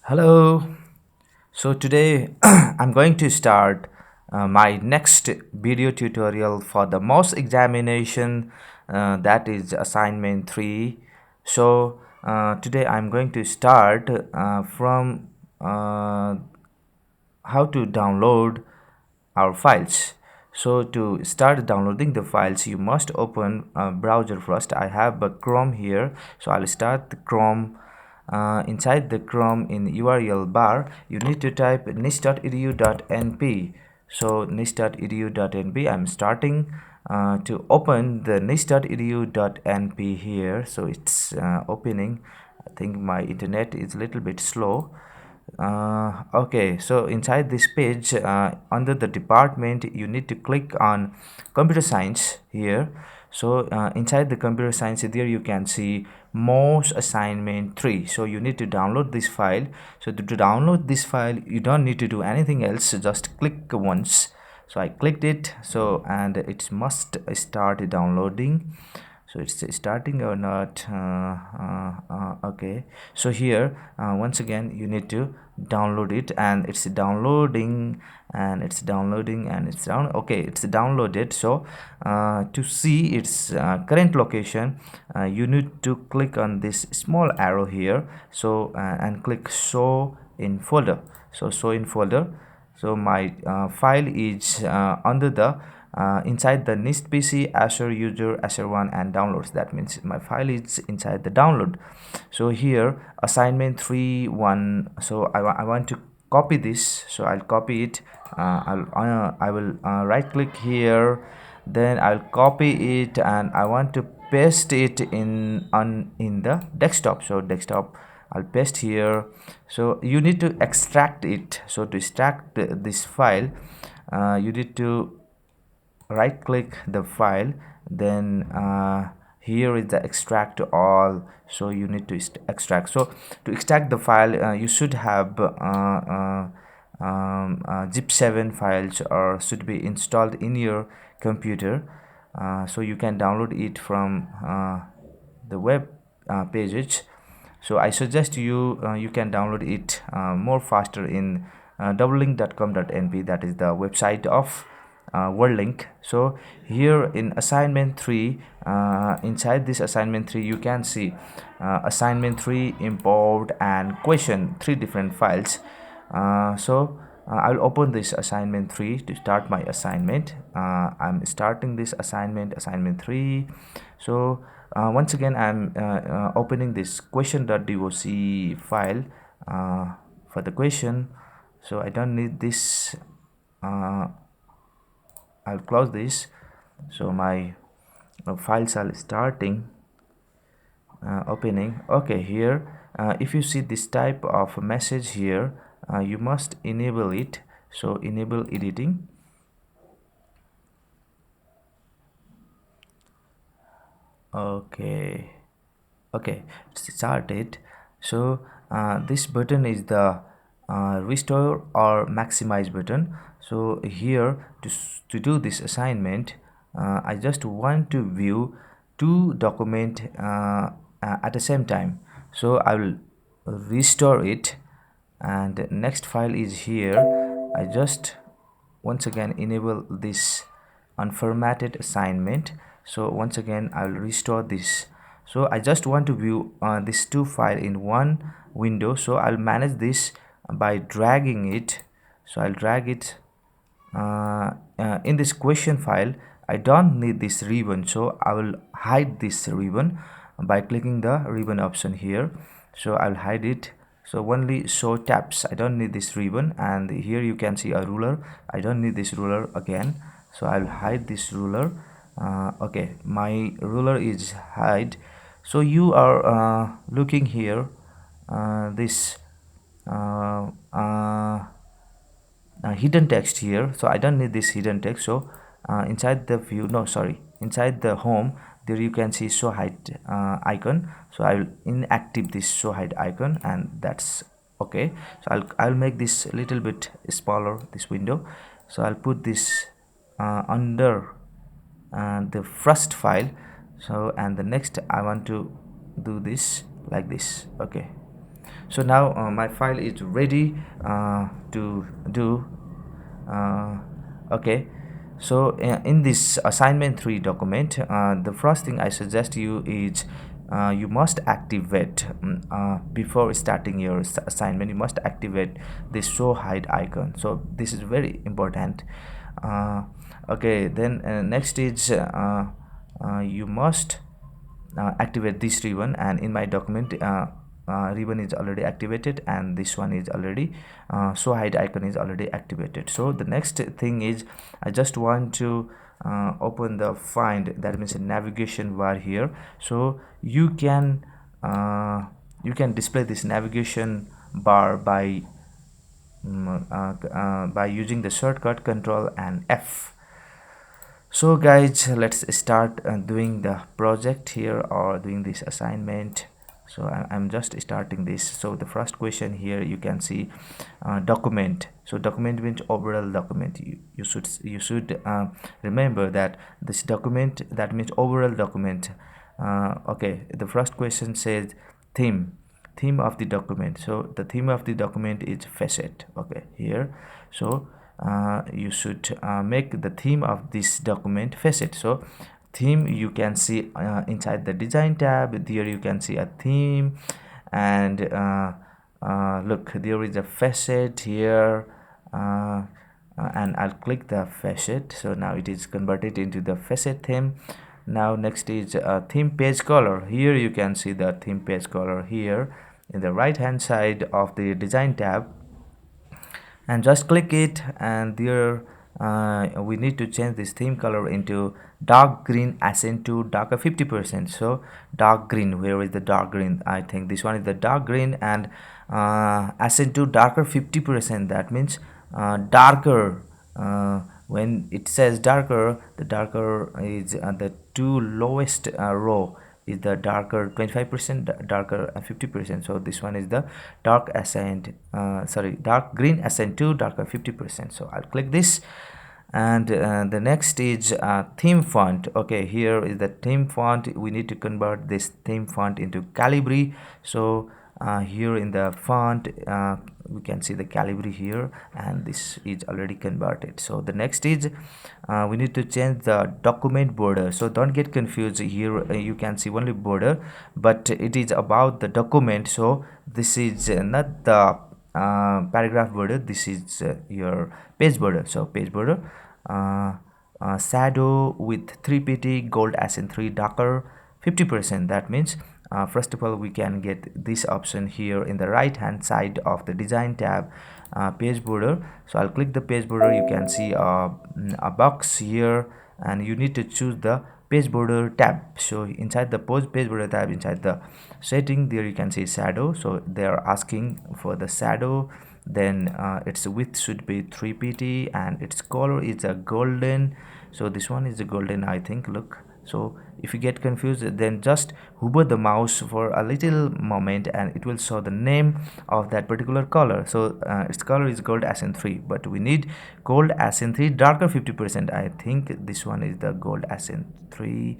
Hello. So today I'm going to start my next video tutorial for the MOS examination, that is assignment 3. So today I'm going to start from how to download our files. So to start downloading the files, you must open a browser first. I have a Chrome here, so I'll start the Chrome. Inside the Chrome, in URL bar, you need to type niche.edu.np. So niche.edu.np, I'm starting to open the niche.edu.np here. So it's opening. I think my internet is a little bit slow. Okay, so inside this page, under the department, you need to click on computer science here. So inside the computer science, there you can see MOS assignment 3. So you need to download this file. So to download this file, you don't need to do anything else, just click once. So I clicked it, so and it must start downloading. So it's starting or not. Okay, so here once again you need to download it, and it's downloading, and it's downloading, and it's down. Okay, it's downloaded. So to see its current location, you need to click on this small arrow here. So and click show in folder. So show in folder. So my file is under the inside the NIST PC, Azure user, Azure one, and downloads. That means my file is inside the download. So here assignment 3.1. So I want to copy this. So I'll copy it. I will right click here, then I'll copy it, and I want to paste it in the desktop. So desktop, I'll paste here. So you need to extract it. So to extract this file, you need to right click the file, then here is the extract all. So you need to extract. So to extract the file, you should have zip 7 files or should be installed in your computer. So you can download it from the web pages. So I suggest you you can download it more faster in www.link.com.np. that is the website of WorldLink. So here in assignment 3, inside this assignment 3, you can see assignment 3 import and question, 3 different files. I'll open this assignment 3 to start my assignment. I'm starting this assignment 3. So once again I'm opening this question.doc file for the question. So I don't need this. I'll close this. So my files are starting opening. Okay, here if you see this type of message here, you must enable it. So enable editing. Okay, it's started. So this button is the restore or maximize button. So here to do this assignment, I just want to view 2 documents at the same time. So I will restore it, and next file is here. I just once again enable this unformatted assignment. So once again I'll restore this. So I just want to view these 2 files in one window. So I'll manage this by dragging it. So I'll drag it in this question file. I don't need this ribbon, so I will hide this ribbon by clicking the ribbon option here. So I'll hide it. So only show tabs. I don't need this ribbon, and here you can see a ruler. I don't need this ruler again, so I'll hide this ruler. Okay, my ruler is hide. So you are looking here this hidden text here. So I don't need this hidden text. So inside the view, no, sorry, inside the home, there you can see show hide icon. So I will inactive this show hide icon, and that's okay. So I'll make this a little bit smaller, this window. So I'll put this under the first file. So and the next I want to do this like this. Okay, So now my file is ready to do. Okay, so in this assignment 3 document, the first thing I suggest you is you must activate before starting your assignment. You must activate this show hide icon, so this is very important. Okay, then next is you must activate this ribbon, and in my document ribbon is already activated, and this one is already show hide icon is already activated. So the next thing is I just want to open the find, that means a navigation bar here. So you can display this navigation bar by using the shortcut Control and F. So guys, let's start doing the project here, or doing this assignment. So I'm just starting this. So the first question here, you can see document. So document means overall document. You should remember that this document, that means overall document. Okay, the first question says theme of the document. So the theme of the document is facet. Okay, here. So you should make the theme of this document facet. So theme, you can see inside the design tab, there you can see a theme, and look, there is a facet here, and I'll click the facet. So now it is converted into the facet theme. Now next is theme page color. Here you can see the theme page color here in the right hand side of the design tab, and just click it, and there we need to change this theme color into dark green accent to darker 50%. So dark green, where is the dark green? I think this one is the dark green, and accent to darker 50%, that means darker. When it says darker, the darker is the two lowest row is the darker 25%, darker 50%. So this one is the dark accent, dark green accent to darker 50%. So I'll click this, and the next is theme font. Okay, here is the theme font. We need to convert this theme font into Calibri. So here in the font we can see the Calibri here, and this is already converted. So the next is we need to change the document border. So don't get confused here. You can see only border, but it is about the document. So this is not the paragraph border, this is your page border. So page border, shadow with 3pt, gold accent 3, darker 50%. That means first of all, we can get this option here in the right hand side of the design tab, page border. So I'll click the page border. You can see a box here, and you need to choose the page border tab. So inside the page border tab, inside the setting, there you can see shadow. So they are asking for the shadow. Then its width should be 3pt, and its color is a golden. So this one is a golden, I think. Look, so if you get confused, then just hover the mouse for a little moment, and it will show the name of that particular color. So its color is gold accent 3, but we need gold accent 3 darker 50%. I think this one is the gold accent 3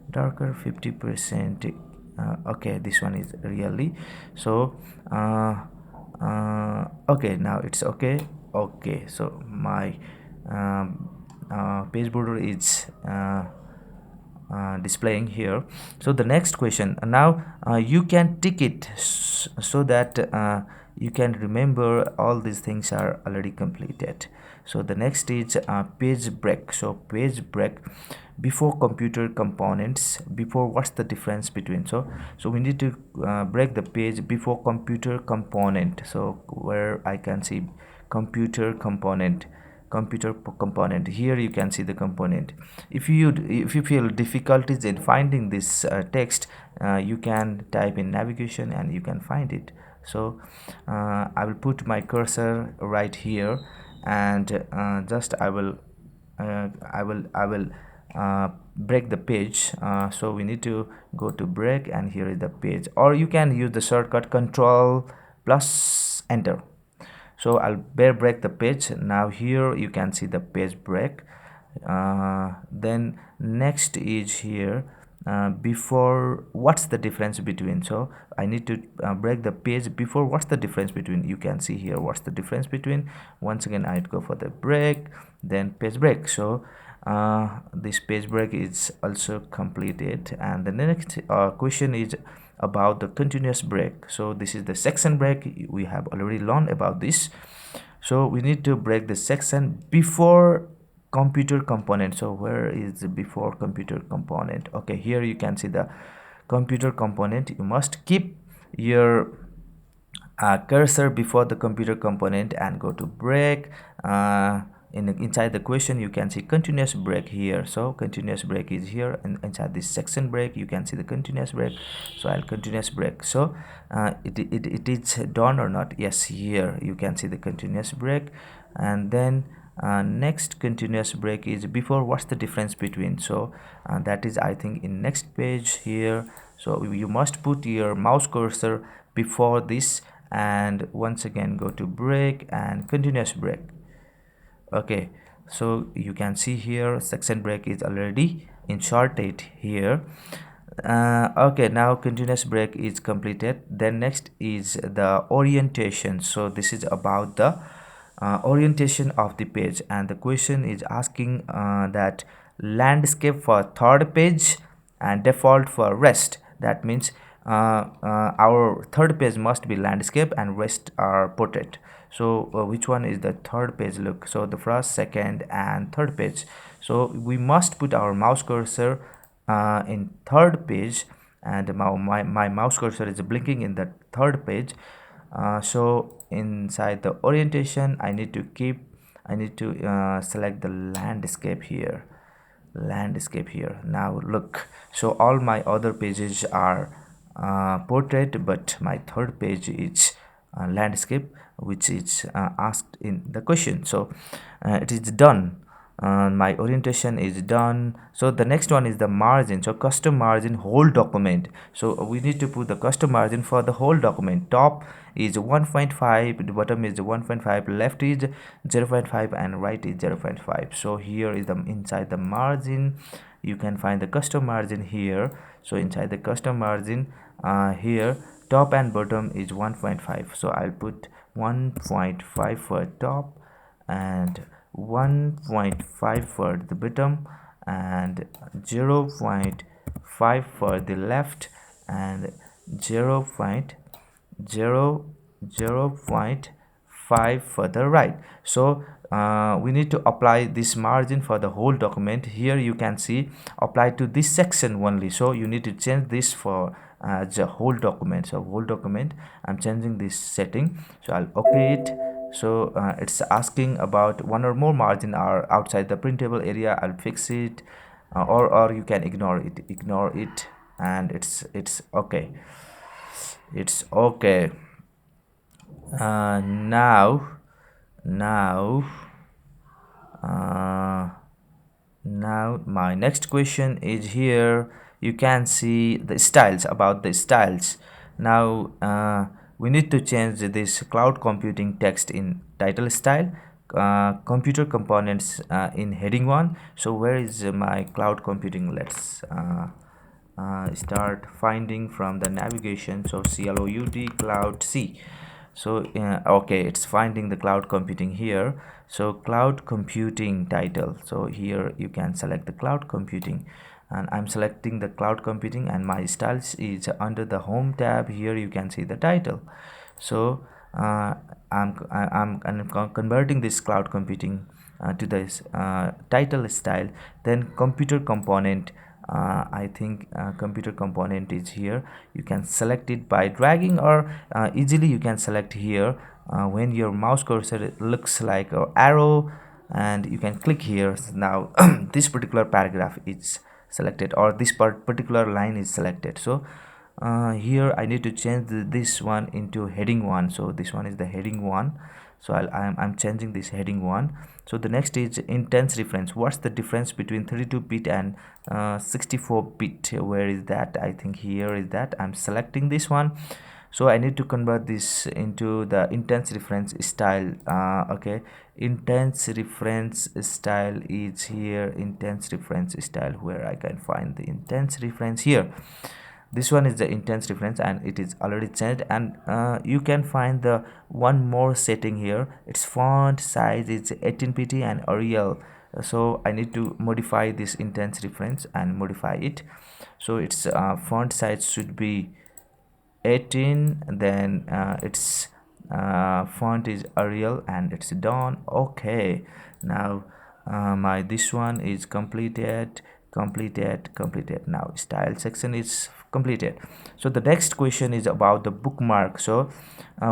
darker 50%. Okay, this one is really. So okay, now it's okay. Okay, so my page border is displaying here. So the next question, now you can tick it so that you can remember all these things are already completed. So the next is page break. So page break before computer components. Before, what's the difference between? So we need to break the page before computer component. So where I can see computer component, here you can see the component. If you feel difficulties in finding this text, you can type in navigation and you can find it. So I will put my cursor right here, and just I will break the page. So we need to go to break, and here is the page, or you can use the shortcut Control plus Enter. So I'll break the page. Now here you can see the page break. Then next is here before what's the difference between. So I need to break the page before what's the difference between. You can see here what's the difference between. Once again I'd go for the break, then page break. So this page break is also completed, and the next question is about the continuous break. So this is the section break. We have already learned about this. So we need to break the section before computer component. So where is the before computer component? Okay, here you can see the computer component. You must keep your cursor before the computer component and go to break. Inside the question you can see continuous break here. So continuous break is here, and inside this section break you can see the continuous break. So I'll continuous break. So it is done or not? Yes, here you can see the continuous break. And then next continuous break is before what's the difference between. So that is I think in next page here. So you must put your mouse cursor before this, and once again go to break and continuous break. Okay, so you can see here section break is already inserted here. Okay, now continuous break is completed. Then next is the orientation. So this is about the orientation of the page, and the question is asking that landscape for third page and default for rest. That means our third page must be landscape and rest are portrait. So which one is the third page? Look, so the first, second and third page. So we must put our mouse cursor in third page, and my mouse cursor is blinking in the third page. So inside the orientation I need to select the landscape here. Now look, so all my other pages are portrait, but my third page is landscape, which is asked in the question. So it is done. My orientation is done. So the next one is the margin. So custom margin whole document. So we need to put the custom margin for the whole document. Top is 1.5, the bottom is 1.5, left is 0.5 and right is 0.5. So here is the inside the margin you can find the custom margin here. So inside the custom margin here top and bottom is 1.5. So I'll put 1.5 for top and 1.5 for the bottom and 0.5 for the left and 0.5 for the right. So we need to apply this margin for the whole document. Here you can see apply to this section only, so you need to change this for the whole document. So whole document I'm changing this setting, so I'll okay it. So it's asking about one or more margin are outside the printable area. I'll fix it, or you can ignore it, and it's okay. It's okay. Now my next question is here. You can see the styles, about the styles. Now we need to change this cloud computing text in title style, computer components in heading 1. So where is my cloud computing? Let's start finding from the navigation. So CLOUD cloud C. So okay, it's finding the cloud computing here. So cloud computing title. So here you can select the cloud computing, and I'm selecting the cloud computing, and my styles is under the home tab. Here you can see the title. So I'm converting this cloud computing to this title style. Then computer component, I think computer component is here. You can select it by dragging, or easily you can select here when your mouse cursor looks like an arrow, and you can click here. Now this particular paragraph is selected, or this particular line is selected. So here I need to change this one into heading 1. So this one is the heading 1. So I'm changing this heading 1. So the next is intense reference. What's the difference between 32-bit and 64-bit? Where is that? I think here is that. I'm selecting this one. So I need to convert this into the intense reference style. Okay, intense reference style is here. Intense reference style, where I can find the intense reference here. This one is the intense reference and it is already changed. And you can find the one more setting here. Its font size is 18pt and Arial. So I need to modify this intense reference and modify it. So its font size should be 18, then its font is Arial and it's done. Okay, now my this one is completed. Now style section is completed. So the next question is about the bookmark. So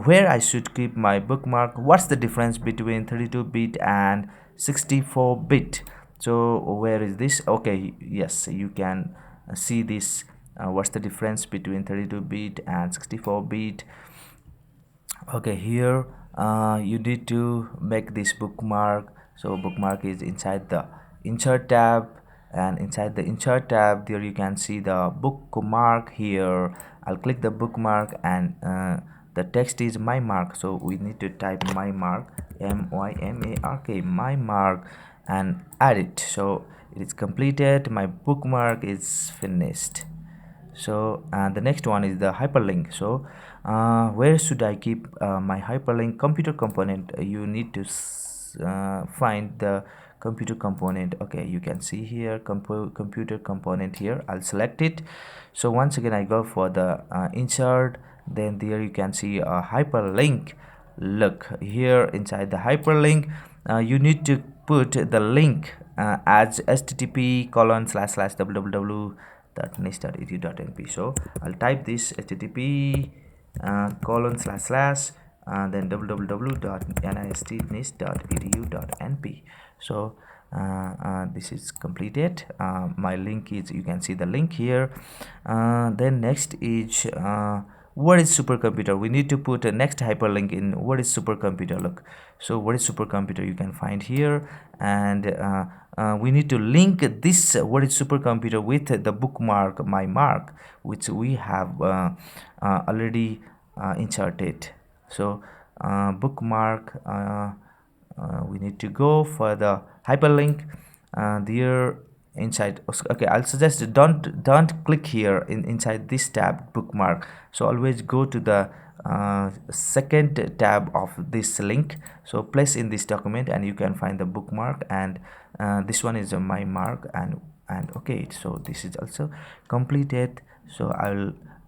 where I should keep my bookmark, what's the difference between 32-bit and 64-bit? So where is this? Okay, yes, you can see this. What's the difference between 32-bit and 64-bit? Okay, here you need to make this bookmark. So bookmark is inside the insert tab, and inside the insert tab there you can see the bookmark here. I'll click the bookmark and the text is my mark, so we need to type my mark, MYMARK, my mark, and add it. So it is completed, my bookmark is finished. So the next one is the hyperlink. So where should I keep my hyperlink computer component? You need to find the computer component. Okay, you can see here computer component here. I'll select it. So once again I go for the insert, then there you can see a hyperlink. Look here, inside the hyperlink you need to put the link as http://www.nis.edu.np. so I'll type this http then www.nist.nis.edu.np. So this is completed. My link is, you can see the link here. Then next is what is supercomputer? We need to put a next hyperlink in what is supercomputer. Look, so what is supercomputer you can find here, and we need to link this what is supercomputer with the bookmark my mark, which we have already inserted. So bookmark, we need to go for the hyperlink there inside. Okay, I'll suggest don't click here inside this tab bookmark. So always go to the second tab of this link. So place in this document and you can find the bookmark, and this one is my mark, and okay, so this is also completed. So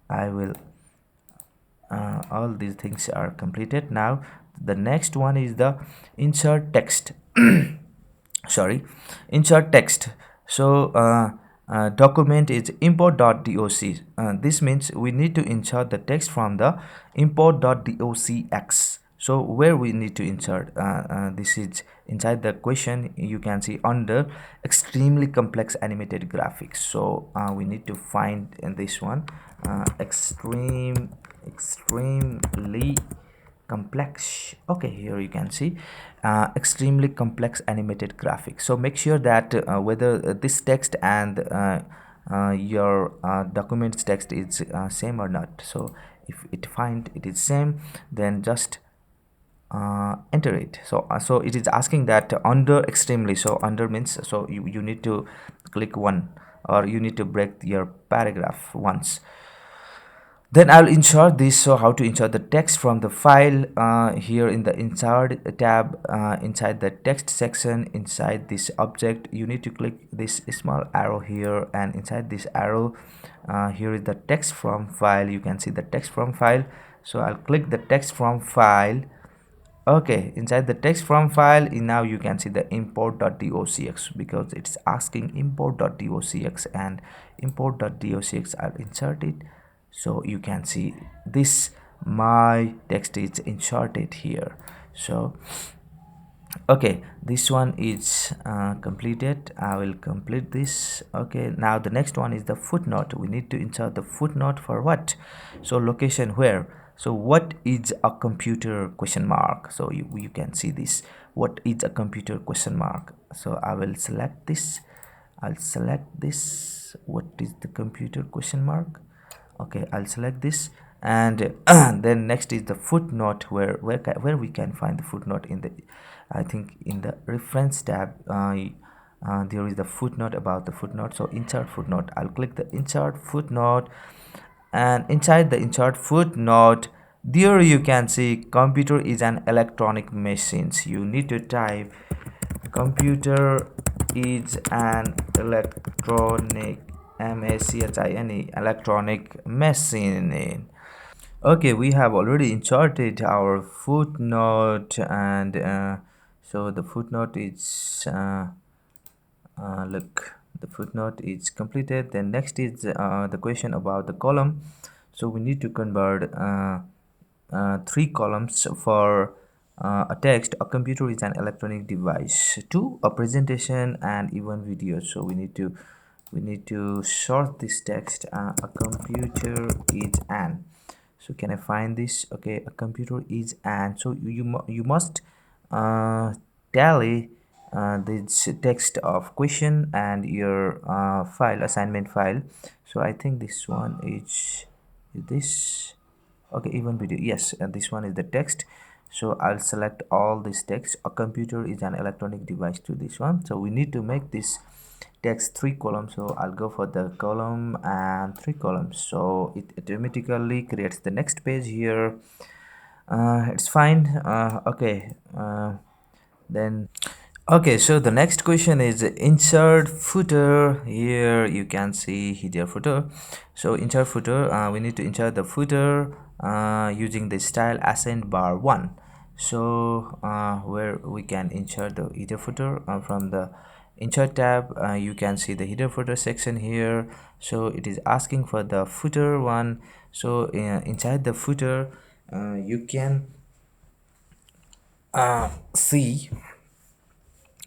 I will all these things are completed. Now the next one is the insert text. Sorry, insert text. So document is import.doc. This means we need to insert the text from the import.docx. So where we need to insert this is inside the question. You can see under extremely complex animated graphics. So we need to find in this one extremely complex. Okay, here you can see extremely complex animated graphics. So make sure that whether this text and your document's text is same or not. So if it find it is same, then just enter it. So so it is asking that under extremely. So under means, so you need to click one, or you need to break your paragraph once. Then I'll insert this. So how to insert the text from the file here in the insert tab, inside the text section, inside this object, you need to click this small arrow here, and inside this arrow here is the text from file. You can see the text from file. So I'll click the text from file. Okay, inside the text from file, now you can see the import.docx, because it's asking import.docx, and import.docx, I'll insert it. So you can see this my text is inserted here. So okay, this one is completed. I will complete this. Okay, now the next one is the footnote. We need to insert the footnote for what? So location where. So what is a computer question mark? So you can see this, what is a computer question mark. So I will select this. I'll select this. What is the computer question mark? Okay, I'll select this, And then next is the footnote, where we can find the footnote in the, I think in the reference tab. There is the footnote, about the footnote. So insert footnote, I'll click the insert footnote, and inside the insert footnote, there you can see computer is an electronic machine. You need to type computer is an electronic, machine, electronic machine. Okay, we have already inserted our footnote, and so the footnote is look, the footnote is completed. Then next is the question about the column. So we need to convert three columns for a text. A computer is an electronic device, to a presentation and even video. So we need to sort this text. A computer is an, so can I find this? Okay, a computer is an, so you must tally this text of question and your file, assignment file. So I think this one is this. Okay, even video, yes, and this one is the text. So I'll select all this text. A computer is an electronic device, to this one. So we need to make this text three columns. So I'll go for the column and three columns. So it automatically creates the next page here. It's fine. Okay, then okay, so the next question is insert footer. Here you can see header footer. So insert footer, we need to insert the footer using the style ascent bar 1. So where we can insert the header footer, from the insert tab, you can see the header footer section here. So it is asking for the footer one. So inside the footer, you can see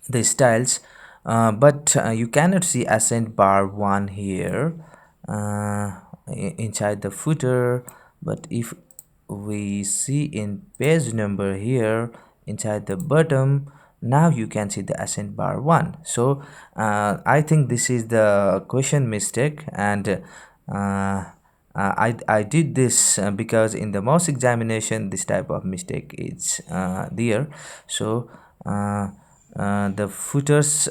the styles, but you cannot see ascent bar 1 here inside the footer. But if we see in page number here inside the bottom, now you can see the ascent bar 1. So I think this is the question mistake, and I did this because in the MOS examination this type of mistake is there. So the footers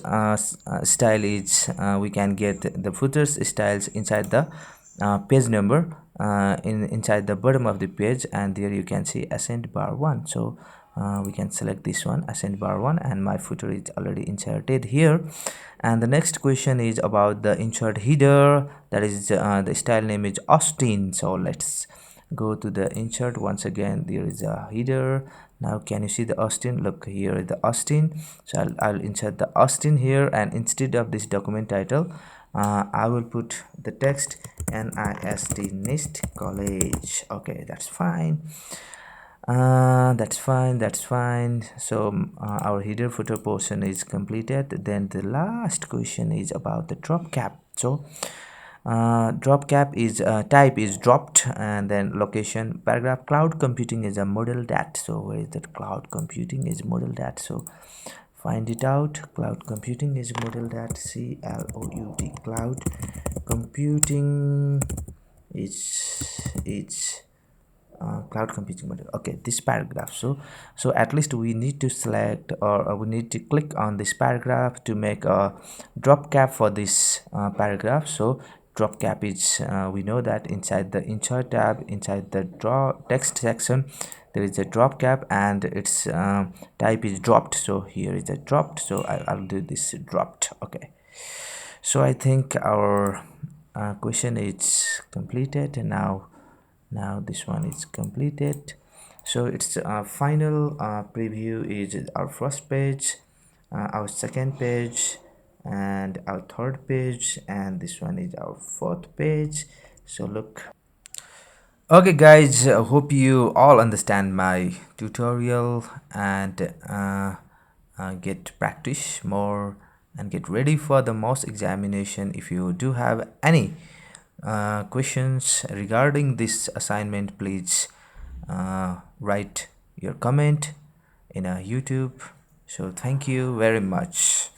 style is, we can get the footers styles inside the page number, inside the bottom of the page, and there you can see ascent bar 1. So we can select this one, ascent bar 1, and my footer is already inserted here. And the next question is about the insert header, that is the style name is Austin. So let's go to the insert. Once again, there is a header. Now can you see the Austin? Look, here is the Austin. So I'll insert the Austin here, and instead of this document title, I will put the text NIST College. Okay, that's fine. That's fine. So our header footer portion is completed. Then the last question is about the drop cap. So drop cap is type is dropped, and then location paragraph. Cloud computing is a model that. So where is that? Cloud computing is model that. So find it out. Cloud computing is model that. CLOUD, cloud computing is cloud computing model. Okay, this paragraph. So at least we need to select, or we need to click on this paragraph to make a drop cap for this paragraph. So drop cap is, we know that inside the insert tab, inside the draw text section, there is a drop cap, and its type is dropped. So here is a dropped. So I'll do this dropped. Okay, so I think our question is completed, and now this one is completed. So it's final preview is our first page, our second page, and our third page, and this one is our fourth page. So look. Okay guys, hope you all understand my tutorial, and get practice more and get ready for the MOS examination. If you do have any questions regarding this assignment, please write your comment in YouTube. So thank you very much.